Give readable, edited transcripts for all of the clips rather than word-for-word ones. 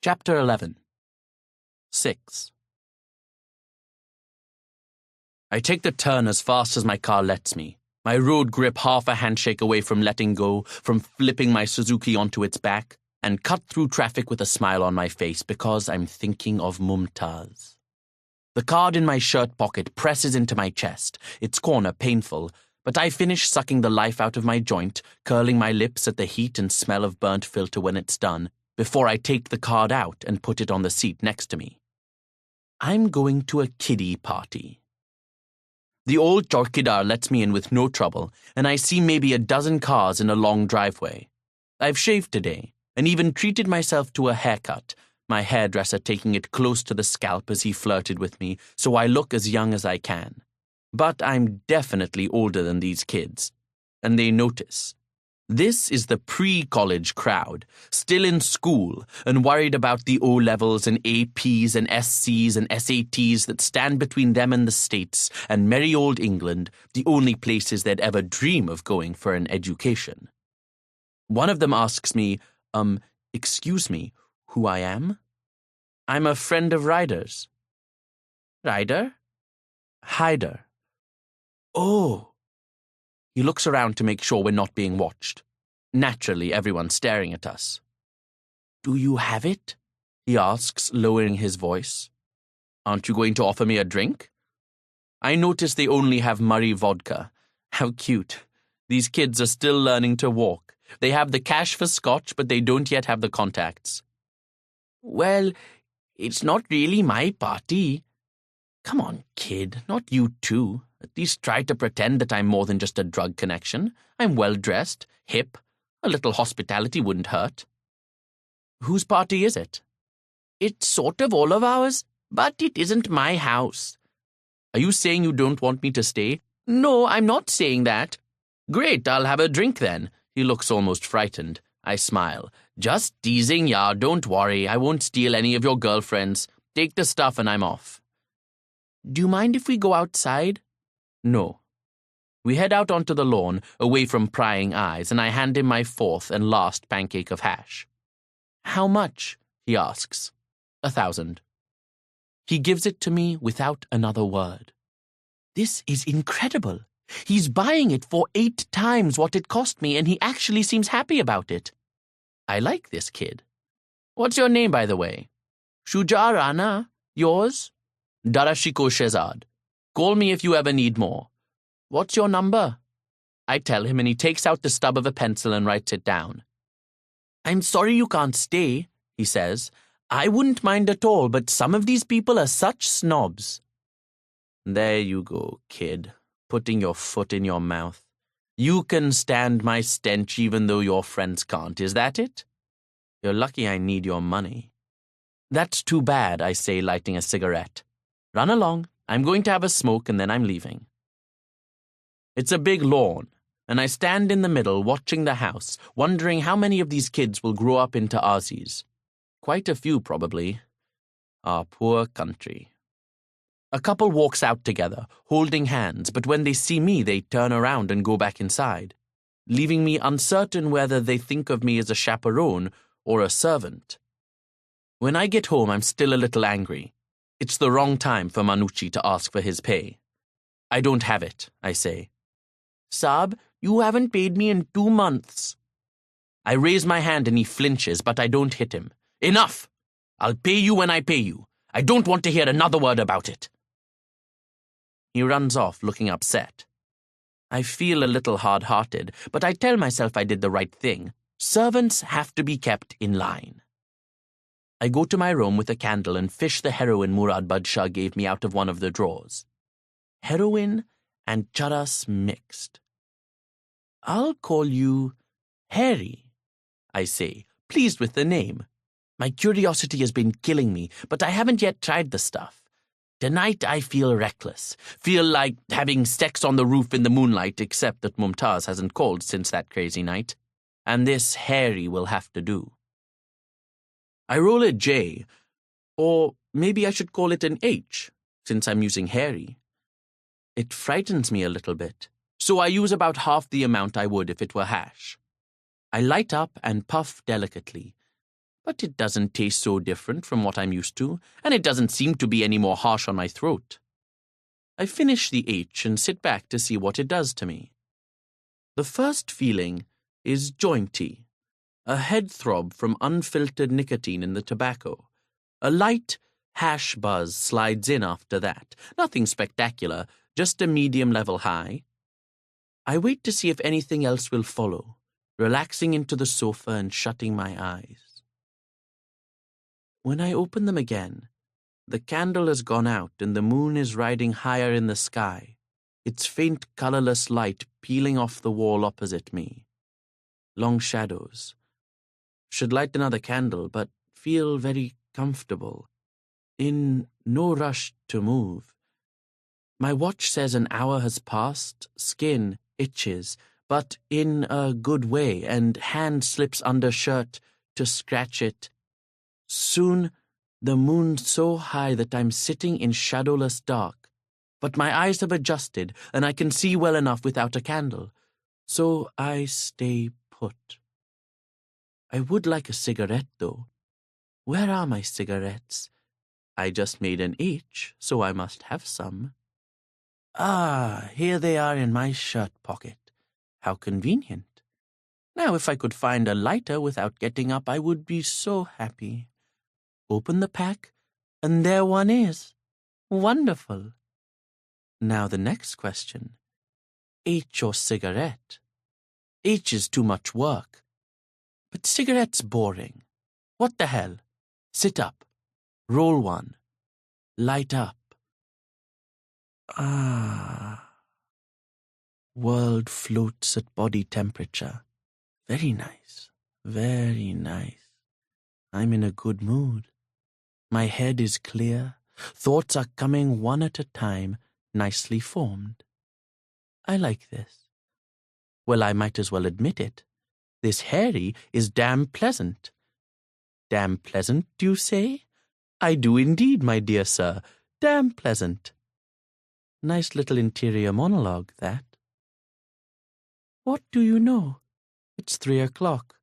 Chapter 11. 6. I take the turn as fast as my car lets me, my road grip half a handshake away from letting go, from flipping my Suzuki onto its back, and cut through traffic with a smile on my face because I'm thinking of Mumtaz. The card in my shirt pocket presses into my chest, its corner painful, but I finish sucking the life out of my joint, curling my lips at the heat and smell of burnt filter when it's done, before I take the card out and put it on the seat next to me. I'm going to a kiddie party. The old chowkidar lets me in with no trouble, and I see maybe a dozen cars in a long driveway. I've shaved today, and even treated myself to a haircut, my hairdresser taking it close to the scalp as he flirted with me, so I look as young as I can. But I'm definitely older than these kids, and they notice. This is the pre-college crowd, still in school and worried about the O-levels and APs and SCs and SATs that stand between them and the States and merry old England, the only places they'd ever dream of going for an education. One of them asks me, excuse me, who I am? I'm a friend of Ryder's. Ryder? Hyder. Oh. He looks around to make sure we're not being watched. Naturally, everyone's staring at us. Do you have it? He asks, lowering his voice. Aren't you going to offer me a drink? I notice they only have Murray vodka. How cute. These kids are still learning to walk. They have the cash for scotch, but they don't yet have the contacts. Well, it's not really my party. Come on, kid, not you too. At least try to pretend that I'm more than just a drug connection. I'm well-dressed, hip. A little hospitality wouldn't hurt. Whose party is it? It's sort of all of ours, but it isn't my house. Are you saying you don't want me to stay? No, I'm not saying that. Great, I'll have a drink then. He looks almost frightened. I smile. Just teasing, ya, don't worry. I won't steal any of your girlfriends. Take the stuff and I'm off. Do you mind if we go outside? No. We head out onto the lawn, away from prying eyes, and I hand him my fourth and last pancake of hash. How much? He asks. 1,000. He gives it to me without another word. This is incredible. He's buying it for 8 times what it cost me, and he actually seems happy about it. I like this kid. What's your name, by the way? Shuja Rana. Yours? Darashiko Shehzad. Call me if you ever need more. What's your number? I tell him, and he takes out the stub of a pencil and writes it down. I'm sorry you can't stay, he says. I wouldn't mind at all, but some of these people are such snobs. There you go, kid, putting your foot in your mouth. You can stand my stench even though your friends can't, is that it? You're lucky I need your money. That's too bad, I say, lighting a cigarette. Run along. I'm going to have a smoke and then I'm leaving. It's a big lawn, and I stand in the middle watching the house, wondering how many of these kids will grow up into Aussies. Quite a few, probably. Our poor country. A couple walks out together, holding hands, but when they see me, they turn around and go back inside, leaving me uncertain whether they think of me as a chaperone or a servant. When I get home, I'm still a little angry. It's the wrong time for Manucci to ask for his pay. I don't have it, I say. Saab, you haven't paid me in 2 months. I raise my hand and he flinches, but I don't hit him. Enough! I'll pay you when I pay you. I don't want to hear another word about it. He runs off, looking upset. I feel a little hard-hearted, but I tell myself I did the right thing. Servants have to be kept in line. I go to my room with a candle and fish the heroin Murad Badshah gave me out of one of the drawers. Heroin and charas mixed. I'll call you Harry, I say, pleased with the name. My curiosity has been killing me, but I haven't yet tried the stuff. Tonight I feel reckless, feel like having sex on the roof in the moonlight, except that Mumtaz hasn't called since that crazy night, and this Harry will have to do. I roll a J, or maybe I should call it an H, since I'm using Harry. It frightens me a little bit, so I use about half the amount I would if it were hash. I light up and puff delicately. but it doesn't taste so different from what I'm used to, and it doesn't seem to be any more harsh on my throat. I finish the H and sit back to see what it does to me. The first feeling is jointy, a head throb from unfiltered nicotine in the tobacco. A light hash buzz slides in after that. Nothing spectacular, just a medium-level high. I wait to see if anything else will follow, relaxing into the sofa and shutting my eyes. When I open them again, the candle has gone out and the moon is riding higher in the sky, its faint colorless light peeling off the wall opposite me. Long shadows. Should light another candle, but feel very comfortable. In no rush to move. My watch says an hour has passed, skin itches, but in a good way, and hand slips under shirt to scratch it. Soon, the moon so high that I'm sitting in shadowless dark, but my eyes have adjusted and I can see well enough without a candle, so I stay put. I would like a cigarette, though. Where are my cigarettes? I just made an H, so I must have some. Ah, here they are in my shirt pocket. How convenient. Now, if I could find a lighter without getting up, I would be so happy. Open the pack, and there one is. Wonderful. Now the next question. H or cigarette? H is too much work. But cigarette's boring. What the hell? Sit up. Roll one. Light up. Ah. World floats at body temperature. Very nice. Very nice. I'm in a good mood. My head is clear. Thoughts are coming one at a time, nicely formed. I like this. Well, I might as well admit it. This Harry is damn pleasant. Damn pleasant, do you say? I do indeed, my dear sir. Damn pleasant. Nice little interior monologue, that. What do you know? It's 3 o'clock.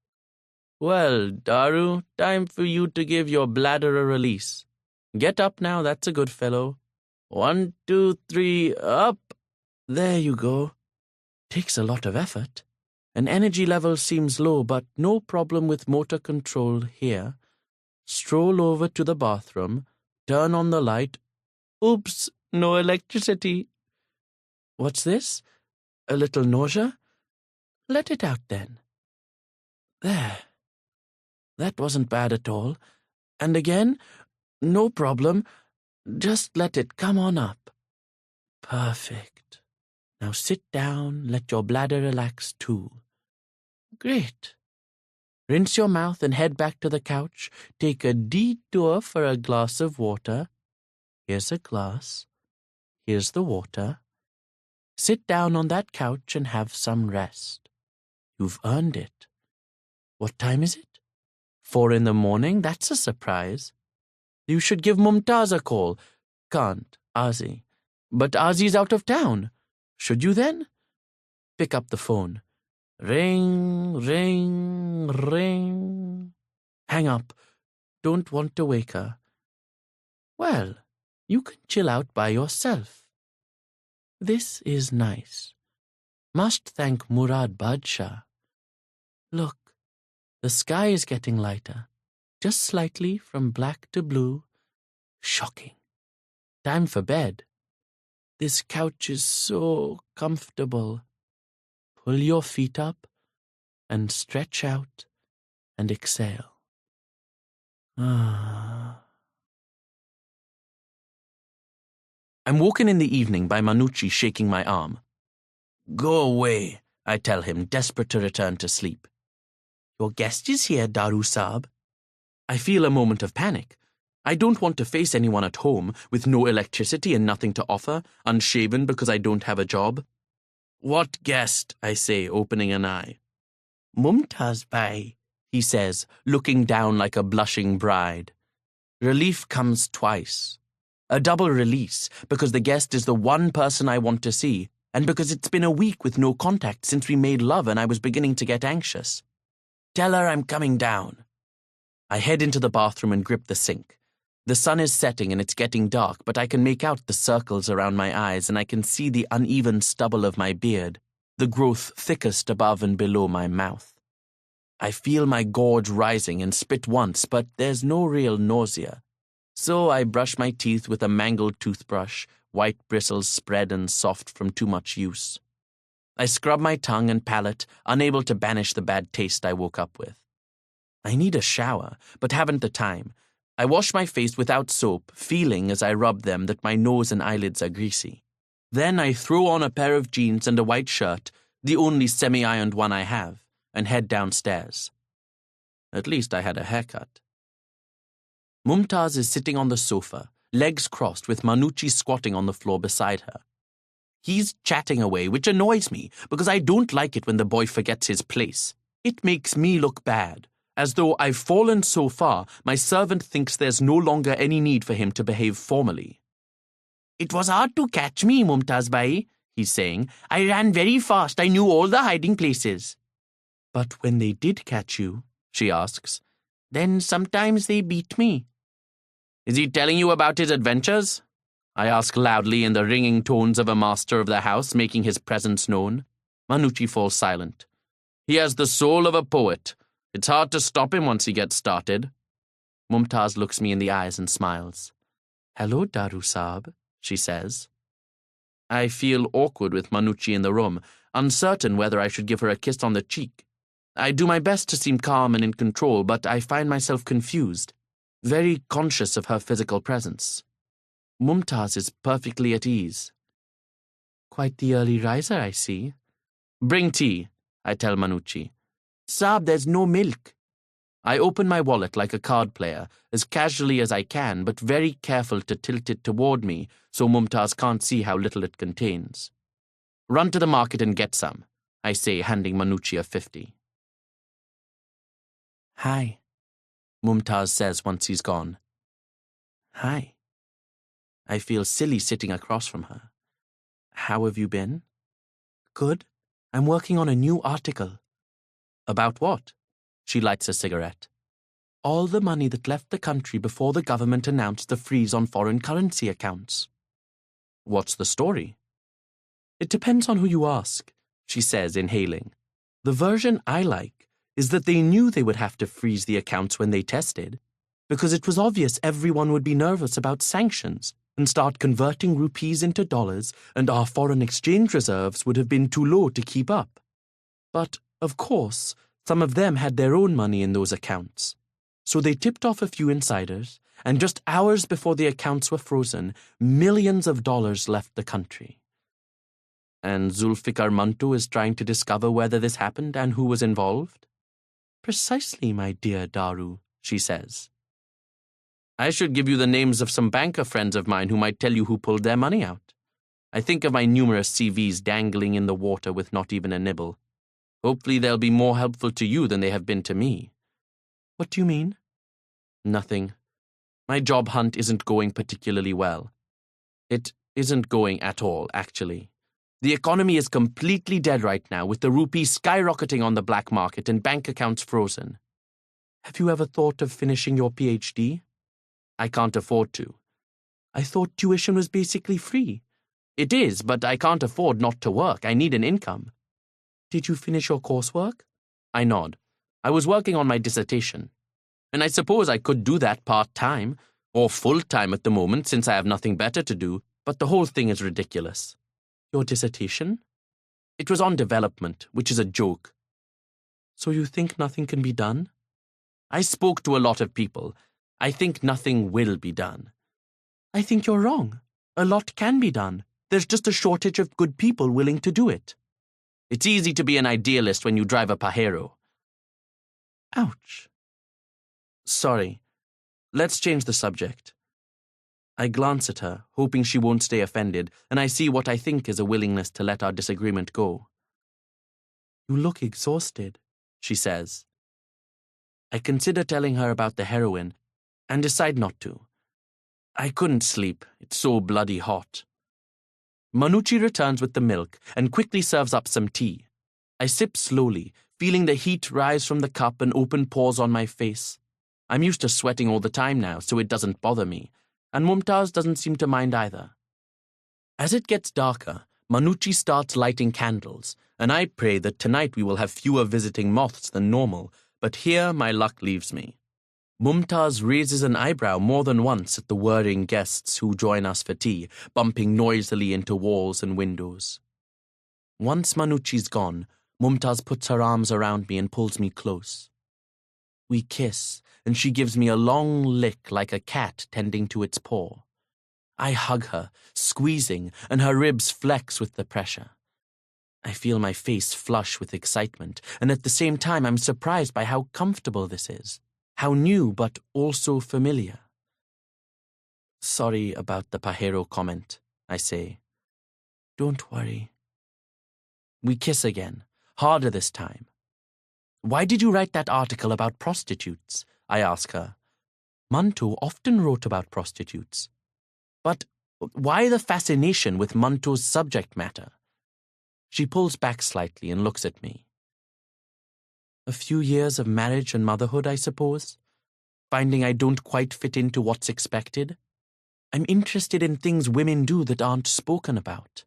Well, Daru, time for you to give your bladder a release. Get up now, that's a good fellow. 1, 2, 3, up. There you go. Takes a lot of effort. An energy level seems low, but no problem with motor control here. Stroll over to the bathroom, turn on the light. Oops, no electricity. What's this? A little nausea? Let it out then. There. That wasn't bad at all. And again, no problem. Just let it come on up. Perfect. Now sit down, let your bladder relax too. Great. Rinse your mouth and head back to the couch. Take a detour for a glass of water. Here's a glass. Here's the water. Sit down on that couch and have some rest. You've earned it. What time is it? 4 in the morning? That's a surprise. You should give Mumtaz a call. Can't, Azi. But Azi's out of town. Should you then? Pick up the phone. Ring, ring, ring. Hang up. Don't want to wake her. Well, you can chill out by yourself. This is nice. Must thank Murad Badshah. Look, the sky is getting lighter, just slightly from black to blue. Shocking. Time for bed. This couch is so comfortable. Pull your feet up and stretch out and exhale. Ah. I'm woken in the evening by Manucci shaking my arm. Go away, I tell him, desperate to return to sleep. Your guest is here, Daru Saab. I feel a moment of panic. I don't want to face anyone at home with no electricity and nothing to offer, unshaven because I don't have a job. What guest? I say, opening an eye. Mumtaz Bhai, he says, looking down like a blushing bride. Relief comes twice. A double release, because the guest is the one person I want to see, and because it's been a week with no contact since we made love and I was beginning to get anxious. Tell her I'm coming down. I head into the bathroom and grip the sink. The sun is setting and it's getting dark, but I can make out the circles around my eyes and I can see the uneven stubble of my beard, the growth thickest above and below my mouth. I feel my gorge rising and spit once, but there's no real nausea. So I brush my teeth with a mangled toothbrush, white bristles spread and soft from too much use. I scrub my tongue and palate, unable to banish the bad taste I woke up with. I need a shower, but haven't the time. I wash my face without soap, feeling as I rub them that my nose and eyelids are greasy. Then I throw on a pair of jeans and a white shirt, the only semi-ironed one I have, and head downstairs. At least I had a haircut. Mumtaz is sitting on the sofa, legs crossed with Manucci squatting on the floor beside her. He's chatting away, which annoys me because I don't like it when the boy forgets his place. It makes me look bad. As though I've fallen so far, my servant thinks there's no longer any need for him to behave formally. "It was hard to catch me, Mumtaz Bhai," he's saying. "I ran very fast. I knew all the hiding places." "But when they did catch you," she asks, "then sometimes they beat me." "Is he telling you about his adventures?" I ask loudly in the ringing tones of a master of the house, making his presence known. Manucci falls silent. He has the soul of a poet. It's hard to stop him once he gets started. Mumtaz looks me in the eyes and smiles. "Hello, Daru Saab," she says. I feel awkward with Manucci in the room, uncertain whether I should give her a kiss on the cheek. I do my best to seem calm and in control, but I find myself confused, very conscious of her physical presence. Mumtaz is perfectly at ease. "Quite the early riser, I see." "Bring tea," I tell Manucci. "Saab, there's no milk." I open my wallet like a card player, as casually as I can, but very careful to tilt it toward me so Mumtaz can't see how little it contains. "Run to the market and get some," I say, handing Manucci a 50. "Hi," Mumtaz says once he's gone. "Hi." I feel silly sitting across from her. "How have you been?" "Good. I'm working on a new article." "About what?" She lights a cigarette. "All the money that left the country before the government announced the freeze on foreign currency accounts." "What's the story?" "It depends on who you ask," she says, inhaling. "The version I like is that they knew they would have to freeze the accounts when they tested, because it was obvious everyone would be nervous about sanctions and start converting rupees into dollars, and our foreign exchange reserves would have been too low to keep up. But, of course, some of them had their own money in those accounts. So they tipped off a few insiders, and just hours before the accounts were frozen, millions of dollars left the country." "And Zulfikar Manto is trying to discover whether this happened and who was involved?" "Precisely, my dear Daru," she says. "I should give you the names of some banker friends of mine who might tell you who pulled their money out. I think of my numerous CVs dangling in the water with not even a nibble. Hopefully they'll be more helpful to you than they have been to me." "What do you mean?" "Nothing. My job hunt isn't going particularly well. It isn't going at all, actually. The economy is completely dead right now, with the rupee skyrocketing on the black market and bank accounts frozen." "Have you ever thought of finishing your PhD?" "I can't afford to." "I thought tuition was basically free." "It is, but I can't afford not to work. I need an income." "Did you finish your coursework?" I nod. "I was working on my dissertation. And I suppose I could do that part-time, or full-time at the moment since I have nothing better to do, but the whole thing is ridiculous." "Your dissertation?" "It was on development, which is a joke." "So you think nothing can be done?" "I spoke to a lot of people. I think nothing will be done." "I think you're wrong. A lot can be done. There's just a shortage of good people willing to do it." "It's easy to be an idealist when you drive a Pajero." Ouch. "Sorry. Let's change the subject." I glance at her, hoping she won't stay offended, and I see what I think is a willingness to let our disagreement go. "You look exhausted," she says. I consider telling her about the heroin, and decide not to. I couldn't sleep. It's so bloody hot. Manucci returns with the milk and quickly serves up some tea. I sip slowly, feeling the heat rise from the cup and open pores on my face. I'm used to sweating all the time now, so it doesn't bother me, and Mumtaz doesn't seem to mind either. As it gets darker, Manucci starts lighting candles, and I pray that tonight we will have fewer visiting moths than normal, but here my luck leaves me. Mumtaz raises an eyebrow more than once at the whirring guests who join us for tea, bumping noisily into walls and windows. Once Manucci's gone, Mumtaz puts her arms around me and pulls me close. We kiss, and she gives me a long lick like a cat tending to its paw. I hug her, squeezing, and her ribs flex with the pressure. I feel my face flush with excitement, and at the same time I'm surprised by how comfortable this is. How new, but also familiar. Sorry about the pajero comment, I say. Don't worry. We kiss again, harder this time. Why did you write that article about prostitutes? I ask her. Manto often wrote about prostitutes. But why the fascination with Manto's subject matter? She pulls back slightly and looks at me. A few years of marriage and motherhood, I suppose. Finding I don't quite fit into what's expected. I'm interested in things women do that aren't spoken about.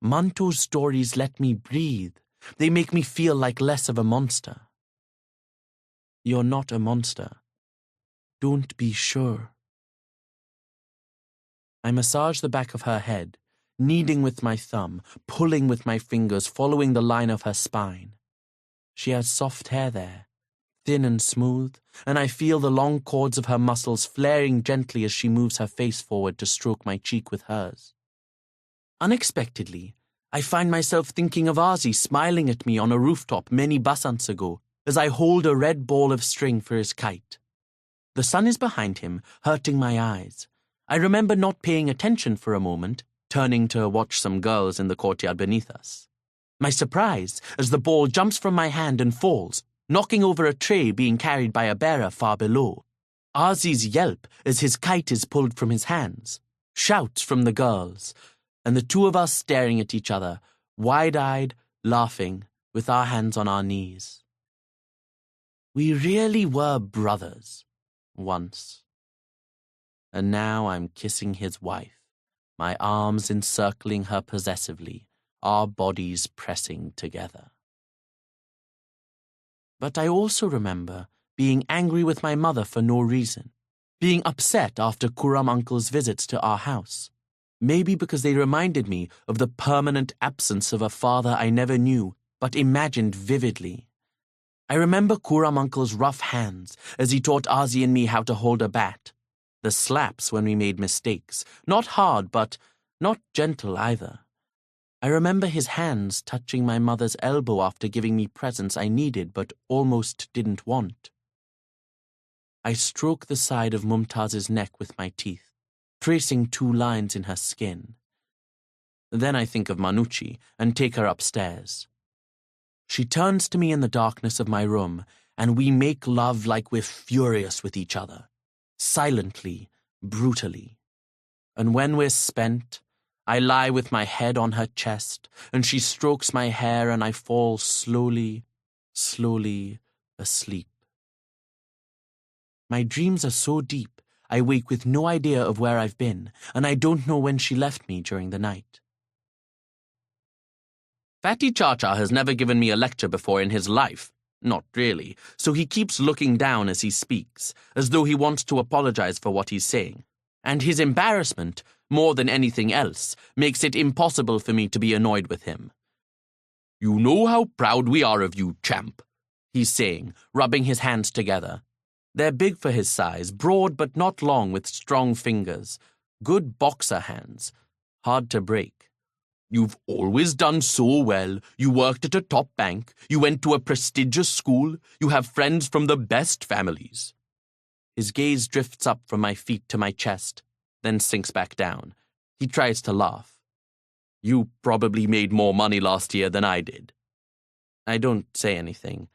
Manto's stories let me breathe. They make me feel like less of a monster. You're not a monster. Don't be sure. I massage the back of her head, kneading with my thumb, pulling with my fingers, following the line of her spine. She has soft hair there, thin and smooth, and I feel the long cords of her muscles flaring gently as she moves her face forward to stroke my cheek with hers. Unexpectedly, I find myself thinking of Azi smiling at me on a rooftop many basants ago as I hold a red ball of string for his kite. The sun is behind him, hurting my eyes. I remember not paying attention for a moment, turning to watch some girls in the courtyard beneath us. My surprise as the ball jumps from my hand and falls, knocking over a tray being carried by a bearer far below. Azi's yelp as his kite is pulled from his hands, shouts from the girls, and the two of us staring at each other, wide-eyed, laughing, with our hands on our knees. We really were brothers, once. And now I'm kissing his wife, my arms encircling her possessively, our bodies pressing together. But I also remember being angry with my mother for no reason, being upset after Kuram uncle's visits to our house, maybe because they reminded me of the permanent absence of a father I never knew but imagined vividly. I remember Kuram uncle's rough hands as he taught Azi and me how to hold a bat, the slaps when we made mistakes, not hard but not gentle either. I remember his hands touching my mother's elbow after giving me presents I needed but almost didn't want. I stroke the side of Mumtaz's neck with my teeth, tracing 2 lines in her skin. Then I think of Manucci and take her upstairs. She turns to me in the darkness of my room, and we make love like we're furious with each other, silently, brutally. And when we're spent, I lie with my head on her chest, and she strokes my hair, and I fall slowly, slowly asleep. My dreams are so deep, I wake with no idea of where I've been, and I don't know when she left me during the night. Fatty Cha-Cha has never given me a lecture before in his life. Not really, so he keeps looking down as he speaks, as though he wants to apologize for what he's saying. And his embarrassment, more than anything else, makes it impossible for me to be annoyed with him. You know how proud we are of you, champ, he's saying, rubbing his hands together. They're big for his size, broad but not long with strong fingers. Good boxer hands. Hard to break. You've always done so well. You worked at a top bank. You went to a prestigious school. You have friends from the best families. His gaze drifts up from my feet to my chest, then sinks back down. He tries to laugh. You probably made more money last year than I did. I don't say anything.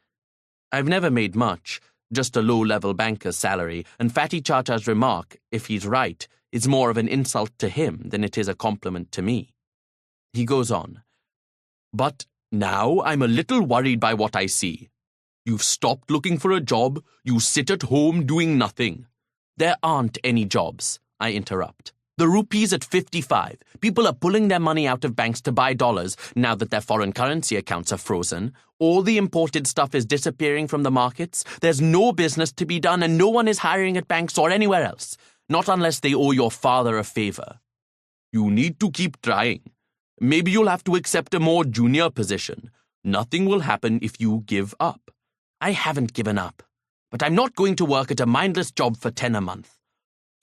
I've never made much, just a low-level banker's salary, and Fatty Cha-Cha's remark, if he's right, is more of an insult to him than it is a compliment to me. He goes on, but now I'm a little worried by what I see. You've stopped looking for a job. You sit at home doing nothing. There aren't any jobs, I interrupt. The rupee's at 55. People are pulling their money out of banks to buy dollars now that their foreign currency accounts are frozen. All the imported stuff is disappearing from the markets. There's no business to be done, and no one is hiring at banks or anywhere else. Not unless they owe your father a favor. You need to keep trying. Maybe you'll have to accept a more junior position. Nothing will happen if you give up. I haven't given up. But I'm not going to work at a mindless job for 10 a month.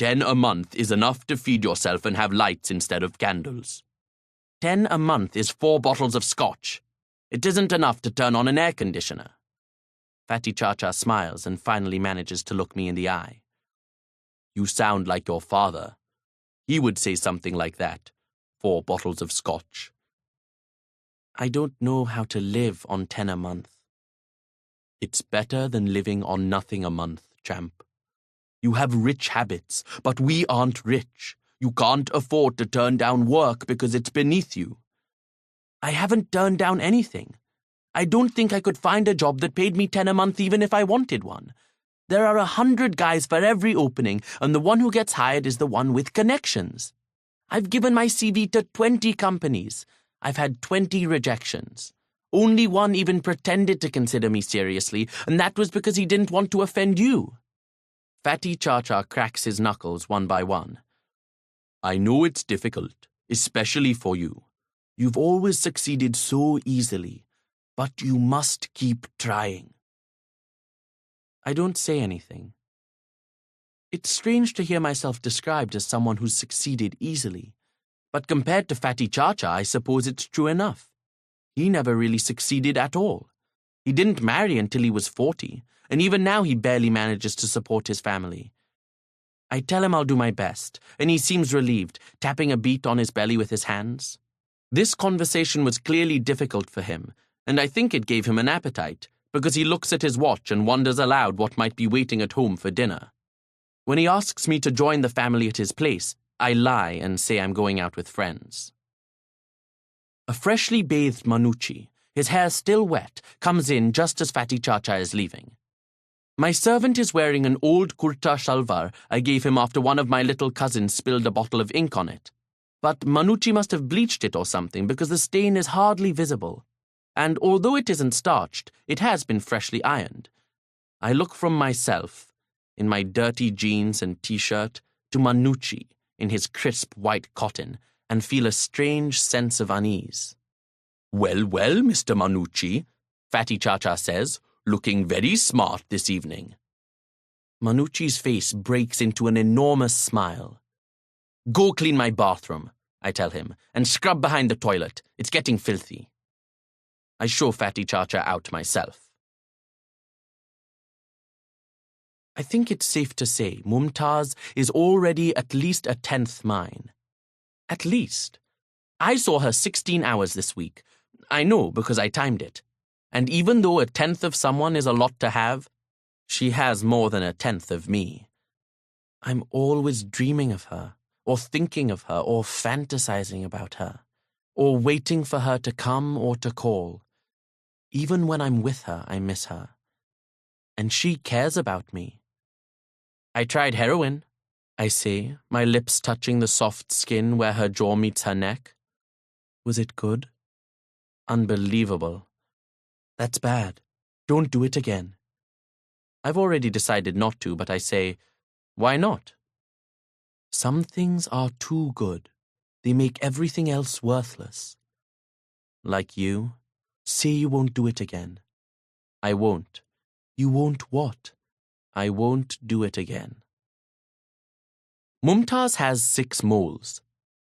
10 a month is enough to feed yourself and have lights instead of candles. 10 a month is 4 bottles of scotch. It isn't enough to turn on an air conditioner. Fatty Cha-Cha smiles and finally manages to look me in the eye. You sound like your father. He would say something like that. 4 bottles of scotch. I don't know how to live on 10 a month. It's better than living on nothing a month, champ. You have rich habits, but we aren't rich. You can't afford to turn down work because it's beneath you. I haven't turned down anything. I don't think I could find a job that paid me 10 a month even if I wanted one. There are 100 guys for every opening, and the one who gets hired is the one with connections. I've given my CV to 20 companies. I've had 20 rejections. Only one even pretended to consider me seriously, and that was because he didn't want to offend you. Fatty Cha-Cha cracks his knuckles one by one. I know it's difficult, especially for you. You've always succeeded so easily, but you must keep trying. I don't say anything. It's strange to hear myself described as someone who's succeeded easily, but compared to Fatty Cha-Cha, I suppose it's true enough. He never really succeeded at all. He didn't marry until he was 40, and even now he barely manages to support his family. I tell him I'll do my best, and he seems relieved, tapping a beat on his belly with his hands. This conversation was clearly difficult for him, and I think it gave him an appetite, because he looks at his watch and wonders aloud what might be waiting at home for dinner. When he asks me to join the family at his place, I lie and say I'm going out with friends. A freshly bathed Manucci, his hair still wet, comes in just as Fatty Cha-Cha is leaving. My servant is wearing an old kurta shalwar I gave him after one of my little cousins spilled a bottle of ink on it. But Manucci must have bleached it or something because the stain is hardly visible. And although it isn't starched, it has been freshly ironed. I look from myself, in my dirty jeans and t-shirt, to Manucci, in his crisp white cotton, and feel a strange sense of unease. Well, well, Mr. Manucci, Fatty Cha-Cha says, looking very smart this evening. Manucci's face breaks into an enormous smile. Go clean my bathroom, I tell him, and scrub behind the toilet. It's getting filthy. I show Fatty Cha-Cha out myself. I think it's safe to say Mumtaz is already at least a 10th mine. At least. I saw her 16 hours this week. I know because I timed it. And even though a 10th of someone is a lot to have, she has more than a 10th of me. I'm always dreaming of her, or thinking of her, or fantasizing about her, or waiting for her to come or to call. Even when I'm with her, I miss her. And she cares about me. I tried heroin, I say, my lips touching the soft skin where her jaw meets her neck. Was it good? Unbelievable. That's bad. Don't do it again. I've already decided not to, but I say, why not? Some things are too good. They make everything else worthless. Like you, say you won't do it again. I won't. You won't what? I won't do it again. Mumtaz has 6 moles.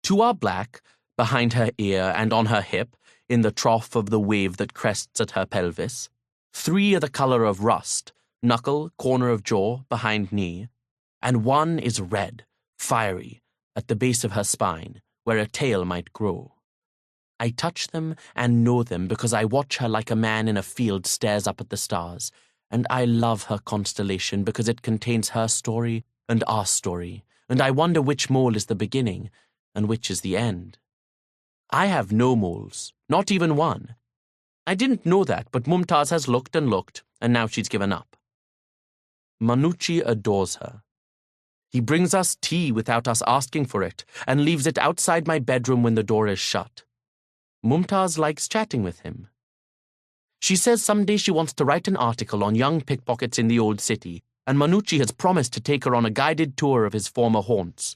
2 are black, behind her ear and on her hip, in the trough of the wave that crests at her pelvis. 3 are the color of rust, knuckle, corner of jaw, behind knee. And 1 is red, fiery, at the base of her spine, where a tail might grow. I touch them and know them because I watch her like a man in a field stares up at the stars, and I love her constellation because it contains her story and our story, and I wonder which mole is the beginning and which is the end. I have no moles, not even one, I didn't know that, but Mumtaz has looked and looked, and now she's given up. Manucci adores her. He brings us tea without us asking for it, and leaves it outside my bedroom when the door is shut. Mumtaz likes chatting with him. She says someday she wants to write an article on young pickpockets in the old city, and Manucci has promised to take her on a guided tour of his former haunts.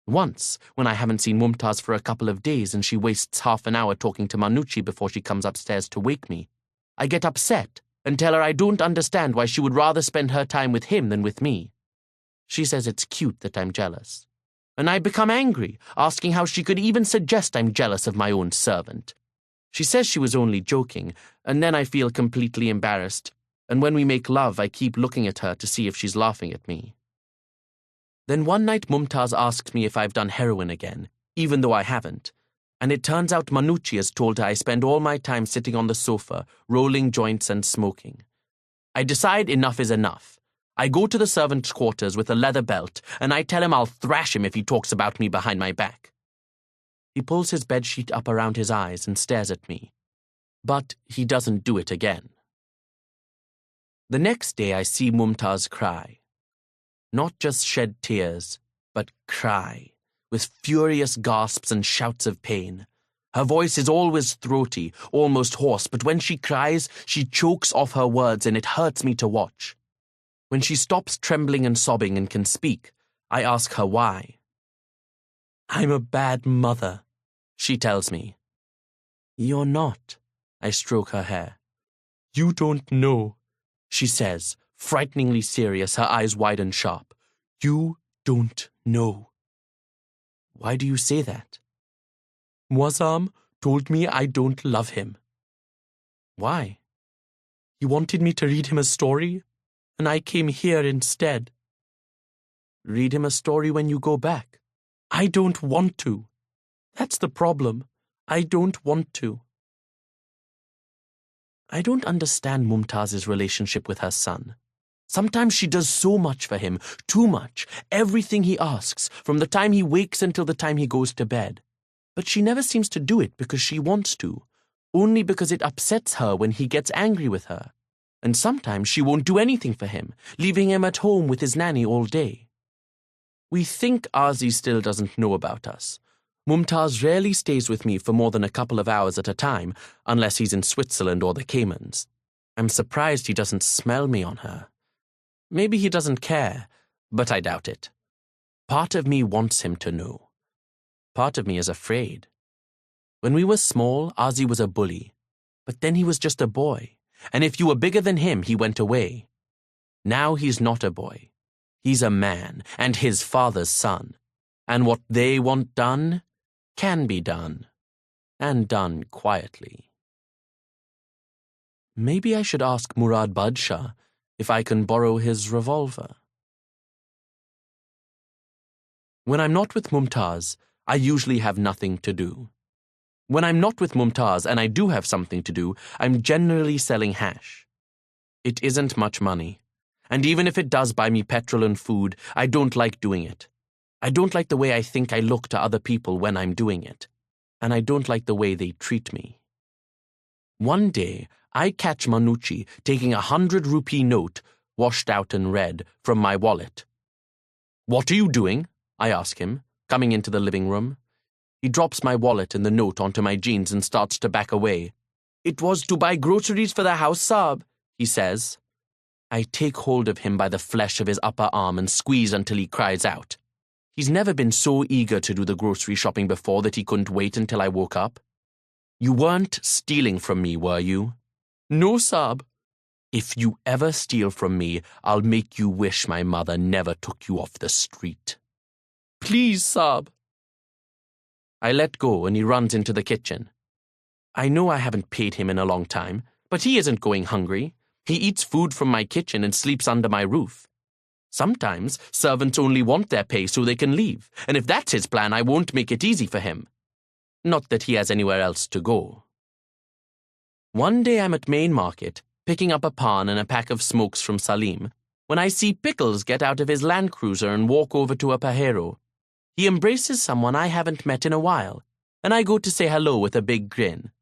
Once, when I haven't seen Mumtaz for a couple of days and she wastes half an hour talking to Manucci before she comes upstairs to wake me, I get upset and tell her I don't understand why she would rather spend her time with him than with me. She says it's cute that I'm jealous. And I become angry, asking how she could even suggest I'm jealous of my own servant. She says she was only joking, and then I feel completely embarrassed, and when we make love I keep looking at her to see if she's laughing at me. Then one night Mumtaz asks me if I've done heroin again, even though I haven't, and it turns out Manucci has told her I spend all my time sitting on the sofa, rolling joints and smoking. I decide enough is enough. I go to the servants' quarters with a leather belt, and I tell him I'll thrash him if he talks about me behind my back. He pulls his bedsheet up around his eyes and stares at me. But he doesn't do it again. The next day I see Mumtaz cry. Not just shed tears, but cry, with furious gasps and shouts of pain. Her voice is always throaty, almost hoarse, but when she cries, she chokes off her words and it hurts me to watch. When she stops trembling and sobbing and can speak, I ask her why. I'm a bad mother, she tells me. You're not, I stroke her hair. You don't know, she says, frighteningly serious, her eyes wide and sharp. You don't know. Why do you say that? Muazzam told me I don't love him. Why? He wanted me to read him a story, and I came here instead. Read him a story when you go back. I don't want to. That's the problem. I don't want to. I don't understand Mumtaz's relationship with her son. Sometimes she does so much for him, too much, everything he asks, from the time he wakes until the time he goes to bed. But she never seems to do it because she wants to, only because it upsets her when he gets angry with her. And sometimes she won't do anything for him, leaving him at home with his nanny all day. We think Azi still doesn't know about us. Mumtaz rarely stays with me for more than a couple of hours at a time, unless he's in Switzerland or the Caymans. I'm surprised he doesn't smell me on her. Maybe he doesn't care, but I doubt it. Part of me wants him to know. Part of me is afraid. When we were small, Azi was a bully, but then he was just a boy, and if you were bigger than him, he went away. Now he's not a boy. He's a man, and his father's son, and what they want done can be done, and done quietly. Maybe I should ask Murad Badshah if I can borrow his revolver. When I'm not with Mumtaz, I usually have nothing to do. When I'm not with Mumtaz and I do have something to do, I'm generally selling hash. It isn't much money, and even if it does buy me petrol and food, I don't like doing it. I don't like the way I think I look to other people when I'm doing it, and I don't like the way they treat me. One day, I catch Manucci taking 100-rupee note, washed out and red, from my wallet. What are you doing? I ask him, coming into the living room. He drops my wallet and the note onto my jeans and starts to back away. It was to buy groceries for the house, Saab, he says. I take hold of him by the flesh of his upper arm and squeeze until he cries out. He's never been so eager to do the grocery shopping before that he couldn't wait until I woke up. You weren't stealing from me, were you? No, Saab. If you ever steal from me, I'll make you wish my mother never took you off the street. Please, Saab. I let go and he runs into the kitchen. I know I haven't paid him in a long time, but he isn't going hungry. He eats food from my kitchen and sleeps under my roof. Sometimes servants only want their pay so they can leave, and if that's his plan, I won't make it easy for him. Not that he has anywhere else to go. One day I'm at Main Market, picking up a pan and a pack of smokes from Salim, when I see Pickles get out of his Land Cruiser and walk over to a Pajero. He embraces someone I haven't met in a while, and I go to say hello with a big grin.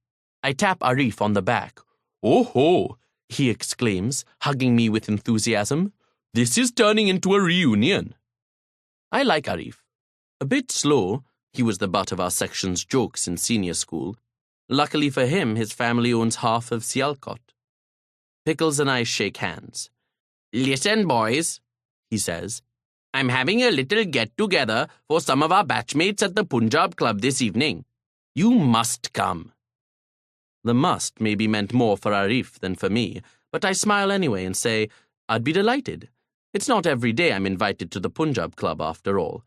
I tap Arif on the back, "Oh ho!" he exclaims, hugging me with enthusiasm. "This is turning into a reunion." I like Arif. A bit slow, he was the butt of our section's jokes in senior school. Luckily for him, his family owns half of Sialkot. Pickles and I shake hands. "Listen, boys," he says. "I'm having a little get-together for some of our batchmates at the Punjab Club this evening. You must come." The must may be meant more for Arif than for me, but I smile anyway and say, I'd be delighted. It's not every day I'm invited to the Punjab Club, after all.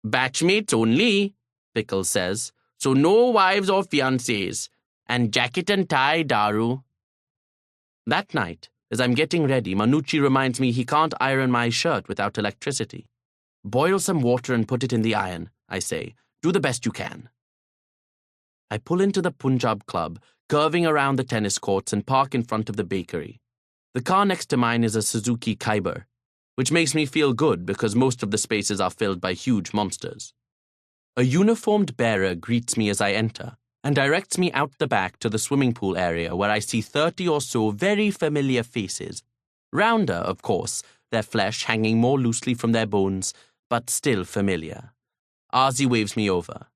"Batchmates only," Pickles says, "so no wives or fiancés. And jacket and tie, Daru." That night, as I'm getting ready, Manucci reminds me he can't iron my shirt without electricity. "Boil some water and put it in the iron," I say. "Do the best you can." I pull into the Punjab Club, curving around the tennis courts and park in front of the bakery. The car next to mine is a Suzuki Khyber, which makes me feel good because most of the spaces are filled by huge monsters. A uniformed bearer greets me as I enter and directs me out the back to the swimming pool area where I see 30 or so very familiar faces. Rounder, of course, their flesh hanging more loosely from their bones, but still familiar. Ozzy waves me over.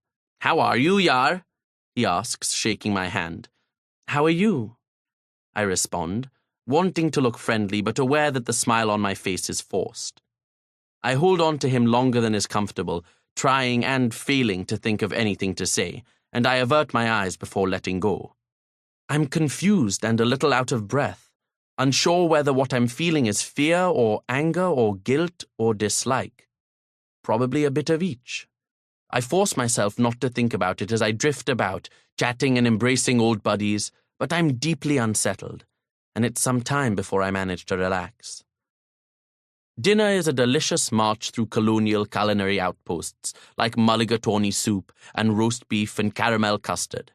"How are you, Yar?" he asks, shaking my hand. "How are you?" I respond, wanting to look friendly but aware that the smile on my face is forced. I hold on to him longer than is comfortable, trying and failing to think of anything to say, and I avert my eyes before letting go. I'm confused and a little out of breath, unsure whether what I'm feeling is fear or anger or guilt or dislike. Probably a bit of each. I force myself not to think about it as I drift about, chatting and embracing old buddies, but I'm deeply unsettled, and it's some time before I manage to relax. Dinner is a delicious march through colonial culinary outposts like mulligatawny soup and roast beef and caramel custard.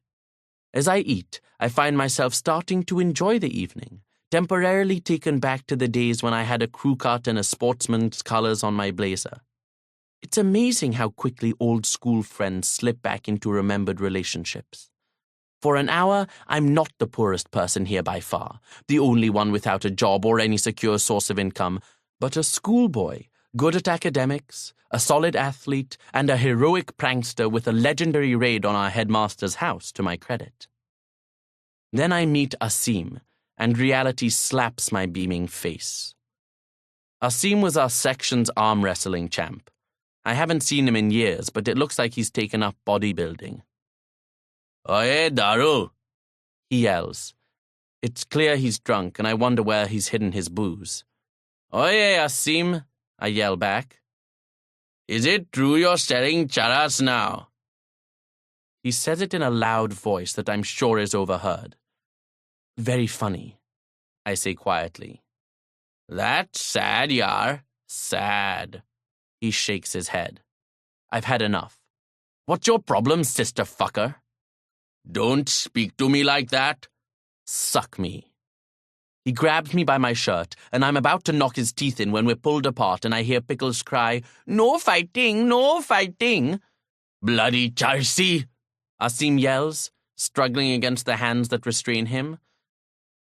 As I eat, I find myself starting to enjoy the evening, temporarily taken back to the days when I had a crew cut and a sportsman's colors on my blazer. It's amazing how quickly old school friends slip back into remembered relationships. For an hour, I'm not the poorest person here by far, the only one without a job or any secure source of income, but a schoolboy, good at academics, a solid athlete, and a heroic prankster with a legendary raid on our headmaster's house to my credit. Then I meet Asim, and reality slaps my beaming face. Asim was our section's arm wrestling champ. I haven't seen him in years, but it looks like he's taken up bodybuilding. "Oye, Daru!" he yells. It's clear he's drunk, and I wonder where he's hidden his booze. "Oye, Asim," I yell back. "Is it true you're selling charas now?" He says it in a loud voice that I'm sure is overheard. "Very funny," I say quietly. "That's sad, Yar. Sad." He shakes his head. "I've had enough." "What's your problem, sister fucker?" "Don't speak to me like that." "Suck me." He grabs me by my shirt, and I'm about to knock his teeth in when we're pulled apart and I hear Pickles cry, "No fighting, no fighting." "Bloody Charsi!" Asim yells, struggling against the hands that restrain him.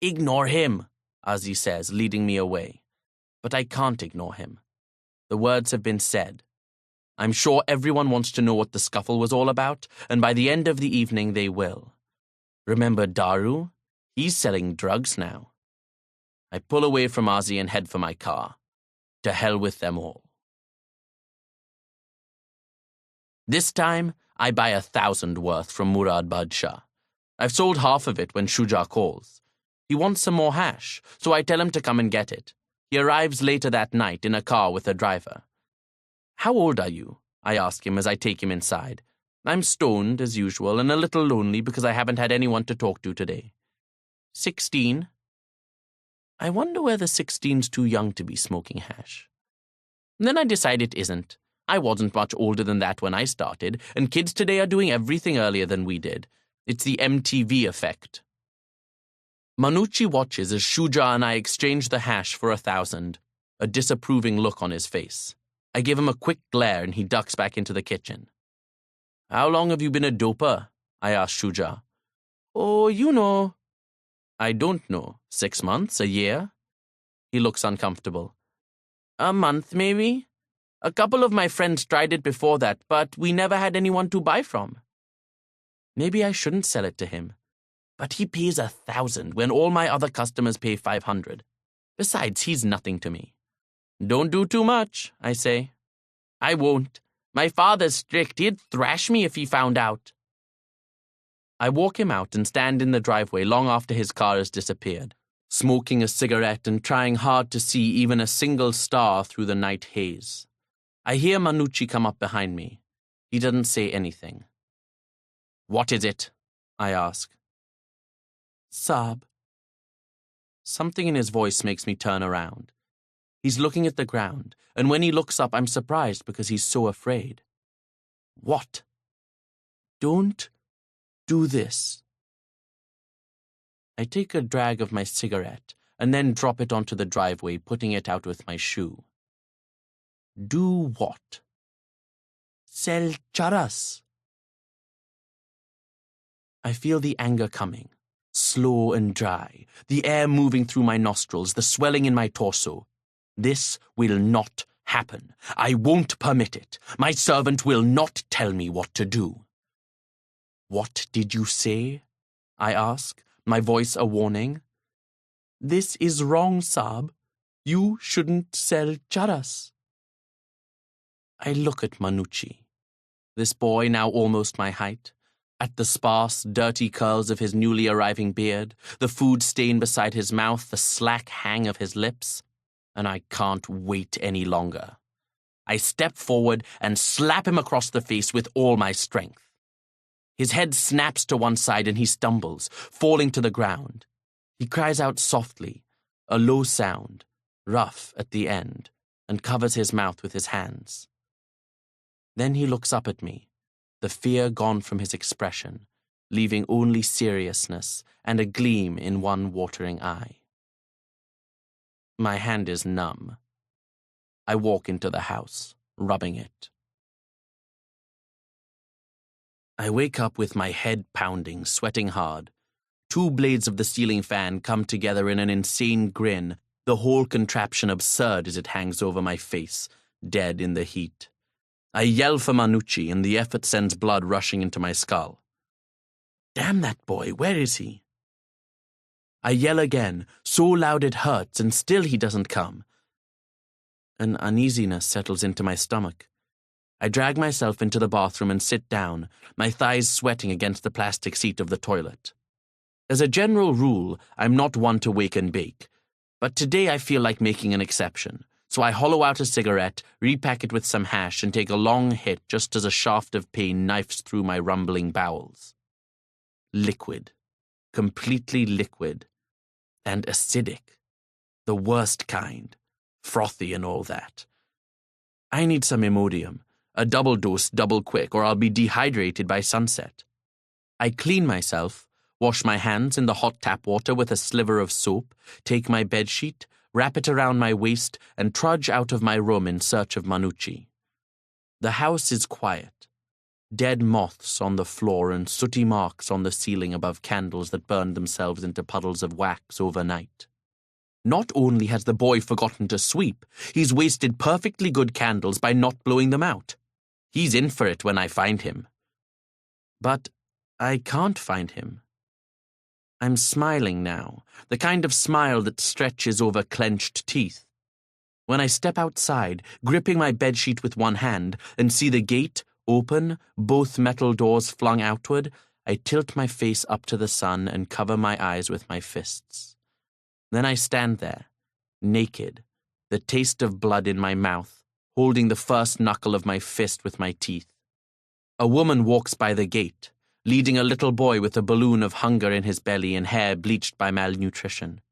"Ignore him," Ozzy says, leading me away. But I can't ignore him. The words have been said. I'm sure everyone wants to know what the scuffle was all about, and by the end of the evening they will. Remember Daru? He's selling drugs now. I pull away from Ozzy and head for my car. To hell with them all. This time, I buy 1,000 worth from Murad Badshah. I've sold half of it when Shuja calls. He wants some more hash, so I tell him to come and get it. He arrives later that night in a car with a driver. "How old are you?" I ask him as I take him inside. I'm stoned, as usual, and a little lonely because I haven't had anyone to talk to today. 16. I wonder whether 16's too young to be smoking hash. Then I decide it isn't. I wasn't much older than that when I started, and kids today are doing everything earlier than we did. It's the MTV effect. Manucci watches as Shuja and I exchange the hash for 1,000, a disapproving look on his face. I give him a quick glare and he ducks back into the kitchen. "How long have you been a doper?" I ask Shuja. "Oh, you know." I don't know. 6 months? A year? He looks uncomfortable. A month, maybe? A couple of my friends tried it before that, but we never had anyone to buy from. Maybe I shouldn't sell it to him. But he pays 1,000 when all my other customers pay 500. Besides, he's nothing to me. Don't do too much, I say. I won't. My father's strict. He'd thrash me if he found out. I walk him out and stand in the driveway long after his car has disappeared, smoking a cigarette and trying hard to see even a single star through the night haze. I hear Manucci come up behind me. He doesn't say anything. What is it? I ask. Saab. Something in his voice makes me turn around. He's looking at the ground, and when he looks up, I'm surprised because he's so afraid. What? Don't do this. I take a drag of my cigarette and then drop it onto the driveway, putting it out with my shoe. Do what? Sell charas. I feel the anger coming, slow and dry, the air moving through my nostrils, the swelling in my torso. This will not happen. I won't permit it. My servant will not tell me what to do. What did you say? I ask, my voice a warning. This is wrong, Saab. You shouldn't sell charas. I look at Manucci, this boy now almost my height, at the sparse, dirty curls of his newly arriving beard, the food stain beside his mouth, the slack hang of his lips, and I can't wait any longer. I step forward and slap him across the face with all my strength. His head snaps to one side and he stumbles, falling to the ground. He cries out softly, a low sound, rough at the end, and covers his mouth with his hands. Then he looks up at me, the fear gone from his expression, leaving only seriousness and a gleam in one watering eye. My hand is numb. I walk into the house, rubbing it. I wake up with my head pounding, sweating hard. 2 blades of the ceiling fan come together in an insane grin, the whole contraption absurd as it hangs over my face, dead in the heat. I yell for Manucci, and the effort sends blood rushing into my skull. Damn that boy, where is he? I yell again, so loud it hurts, and still he doesn't come. An uneasiness settles into my stomach. I drag myself into the bathroom and sit down, my thighs sweating against the plastic seat of the toilet. As a general rule, I'm not one to wake and bake, but today I feel like making an exception, so I hollow out a cigarette, repack it with some hash, and take a long hit just as a shaft of pain knifes through my rumbling bowels. Liquid. Completely liquid. And acidic. The worst kind. Frothy and all that. I need some Imodium. A double dose, double quick, or I'll be dehydrated by sunset. I clean myself, wash my hands in the hot tap water with a sliver of soap, take my bedsheet, wrap it around my waist, and trudge out of my room in search of Manucci. The house is quiet. Dead moths on the floor and sooty marks on the ceiling above candles that burned themselves into puddles of wax overnight. Not only has the boy forgotten to sweep, he's wasted perfectly good candles by not blowing them out. He's in for it when I find him. But I can't find him. I'm smiling now, the kind of smile that stretches over clenched teeth. When I step outside, gripping my bedsheet with one hand, and see the gate open, both metal doors flung outward, I tilt my face up to the sun and cover my eyes with my fists. Then I stand there, naked, the taste of blood in my mouth, holding the first knuckle of my fist with my teeth. A woman walks by the gate, leading a little boy with a balloon of hunger in his belly and hair bleached by malnutrition.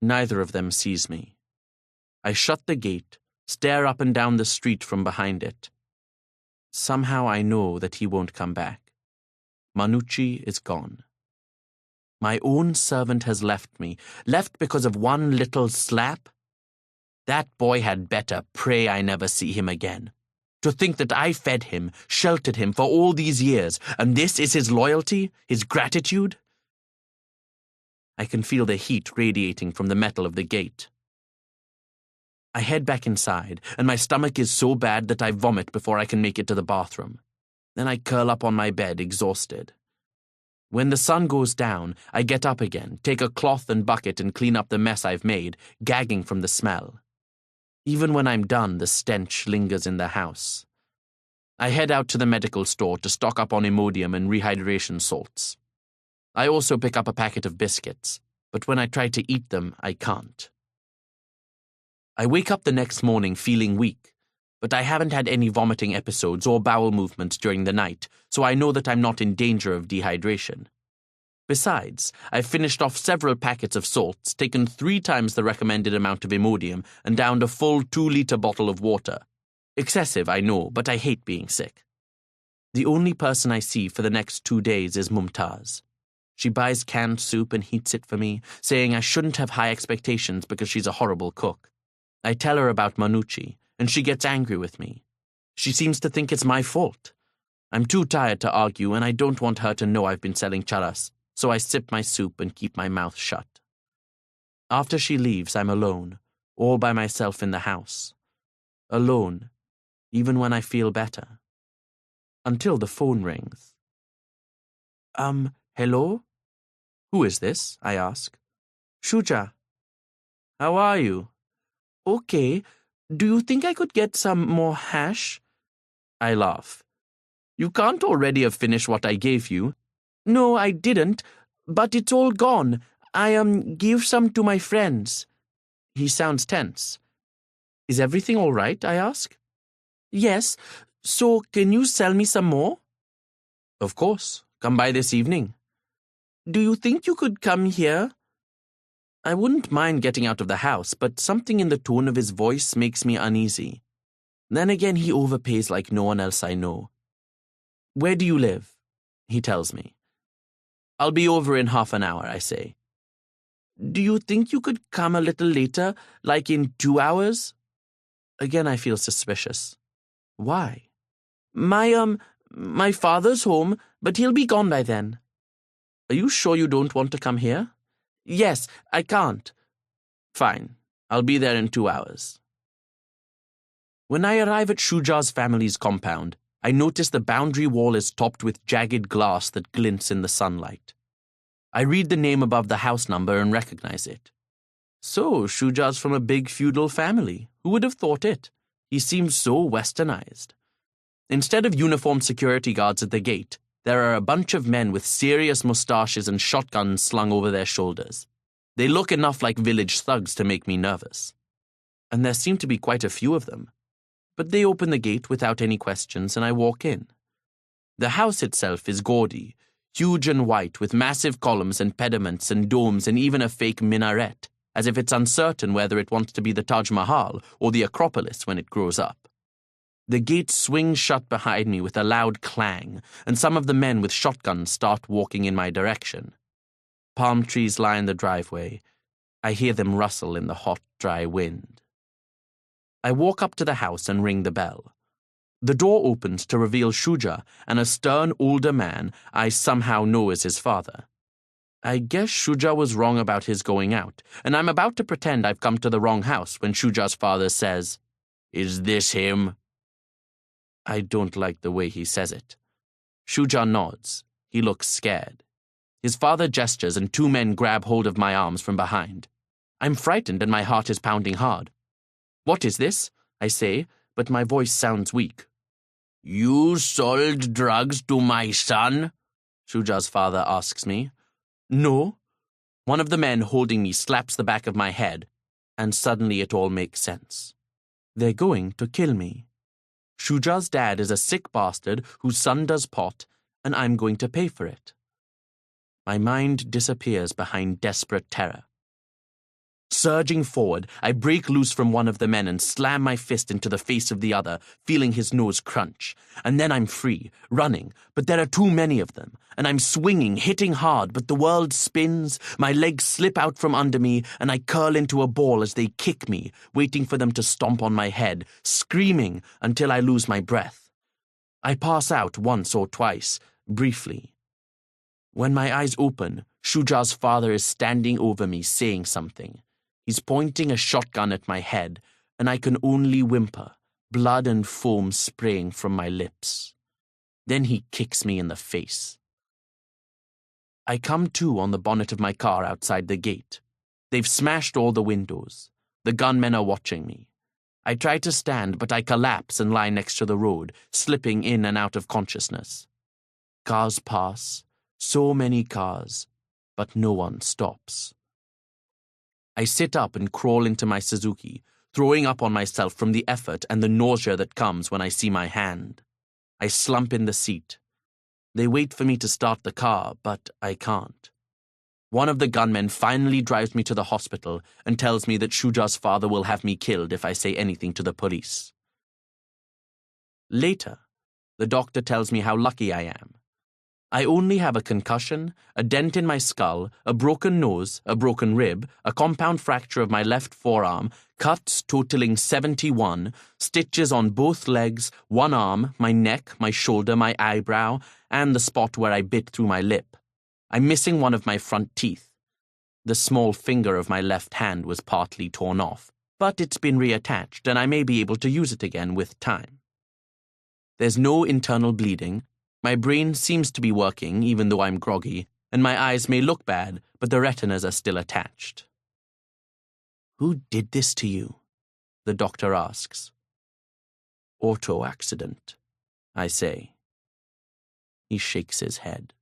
Neither of them sees me. I shut the gate, stare up and down the street from behind it. Somehow I know that he won't come back. Manucci is gone. My own servant has left me, left because of one little slap. That boy had better pray I never see him again. To think that I fed him, sheltered him for all these years, and this is his loyalty, his gratitude? I can feel the heat radiating from the metal of the gate. I head back inside, and my stomach is so bad that I vomit before I can make it to the bathroom. Then I curl up on my bed, exhausted. When the sun goes down, I get up again, take a cloth and bucket and clean up the mess I've made, gagging from the smell. Even when I'm done, the stench lingers in the house. I head out to the medical store to stock up on Imodium and rehydration salts. I also pick up a packet of biscuits, but when I try to eat them, I can't. I wake up the next morning feeling weak, but I haven't had any vomiting episodes or bowel movements during the night, so I know that I'm not in danger of dehydration. Besides, I've finished off several packets of salts, taken 3 times the recommended amount of Imodium, and downed a full 2-liter bottle of water. Excessive, I know, but I hate being sick. The only person I see for the next 2 days is Mumtaz. She buys canned soup and heats it for me, saying I shouldn't have high expectations because she's a horrible cook. I tell her about Manucci, and she gets angry with me. She seems to think it's my fault. I'm too tired to argue, and I don't want her to know I've been selling charas, so I sip my soup and keep my mouth shut. After she leaves, I'm alone, all by myself in the house. Alone, even when I feel better. Until the phone rings. Hello? Who is this? I ask. Shuja. How are you? Okay. Do you think I could get some more hash? I laugh. You can't already have finished what I gave you. No, I didn't, but it's all gone. I gave some to my friends. He sounds tense. Is everything all right? I ask. Yes. So can you sell me some more? Of course. Come by this evening. Do you think you could come here? I wouldn't mind getting out of the house, but something in the tone of his voice makes me uneasy. Then again, he overpays like no one else I know. Where do you live? He tells me. I'll be over in half an hour, I say. Do you think you could come a little later, like in 2 hours? Again, I feel suspicious. Why? My father's home, but he'll be gone by then. Are you sure you don't want to come here? Yes, I can't. Fine. I'll be there in 2 hours. When I arrive at Shuja's family's compound, I notice the boundary wall is topped with jagged glass that glints in the sunlight. I read the name above the house number and recognize it. So, Shuja's from a big feudal family. Who would have thought it? He seems so westernized. Instead of uniformed security guards at the gate, there are a bunch of men with serious mustaches and shotguns slung over their shoulders. They look enough like village thugs to make me nervous. And there seem to be quite a few of them. But they open the gate without any questions, and I walk in. The house itself is gaudy, huge and white, with massive columns and pediments and domes and even a fake minaret, as if it's uncertain whether it wants to be the Taj Mahal or the Acropolis when it grows up. The gate swings shut behind me with a loud clang, and some of the men with shotguns start walking in my direction. Palm trees line the driveway. I hear them rustle in the hot, dry wind. I walk up to the house and ring the bell. The door opens to reveal Shuja and a stern older man I somehow know is his father. I guess Shuja was wrong about his going out, and I'm about to pretend I've come to the wrong house when Shuja's father says, "Is this him?" I don't like the way he says it. Shuja nods. He looks scared. His father gestures and 2 men grab hold of my arms from behind. I'm frightened and my heart is pounding hard. What is this? I say, but my voice sounds weak. You sold drugs to my son? Shuja's father asks me. No. One of the men holding me slaps the back of my head, and suddenly it all makes sense. They're going to kill me. Shuja's dad is a sick bastard whose son does pot, and I'm going to pay for it. My mind disappears behind desperate terror. Surging forward, I break loose from one of the men and slam my fist into the face of the other, feeling his nose crunch. And then I'm free, running, but there are too many of them, and I'm swinging, hitting hard, but the world spins, my legs slip out from under me, and I curl into a ball as they kick me, waiting for them to stomp on my head, screaming until I lose my breath. I pass out once or twice, briefly. When my eyes open, Shuja's father is standing over me saying something. He's pointing a shotgun at my head, and I can only whimper, blood and foam spraying from my lips. Then he kicks me in the face. I come to on the bonnet of my car outside the gate. They've smashed all the windows. The gunmen are watching me. I try to stand, but I collapse and lie next to the road, slipping in and out of consciousness. Cars pass, so many cars, but no one stops. I sit up and crawl into my Suzuki, throwing up on myself from the effort and the nausea that comes when I see my hand. I slump in the seat. They wait for me to start the car, but I can't. One of the gunmen finally drives me to the hospital and tells me that Shuja's father will have me killed if I say anything to the police. Later, the doctor tells me how lucky I am. I only have a concussion, a dent in my skull, a broken nose, a broken rib, a compound fracture of my left forearm, cuts totaling 71, stitches on both legs, one arm, my neck, my shoulder, my eyebrow, and the spot where I bit through my lip. I'm missing one of my front teeth. The small finger of my left hand was partly torn off, but it's been reattached and I may be able to use it again with time. There's no internal bleeding. My brain seems to be working even though I'm groggy, and my eyes may look bad, but the retinas are still attached. "Who did this to you?" the doctor asks. "Auto accident," I say. He shakes his head.